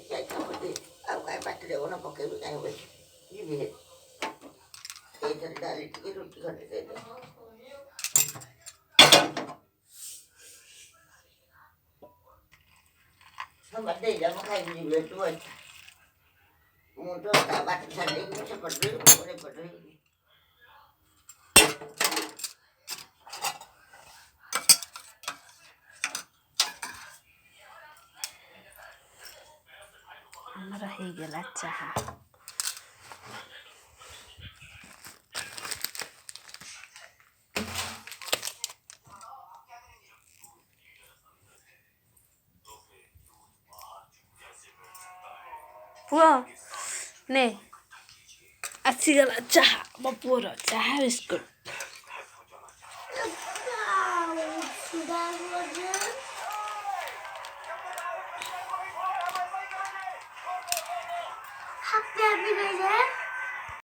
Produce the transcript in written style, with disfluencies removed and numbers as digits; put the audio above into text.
chạy không đi ông cái bắt đầu nó có cái bị anh vậy như vậy cái thật ra là cái rút cái này đấy không bắt đi đâu mà khai gì về tôi muốn tôi cả bắt thành đấy cũng sẽ bật rưỡi mà đây bật rưỡi আমরা হয়ে গেল চাহা পুয়া নে আছি গেল চাহা বাপুর চাহা biscuit Happy birthday.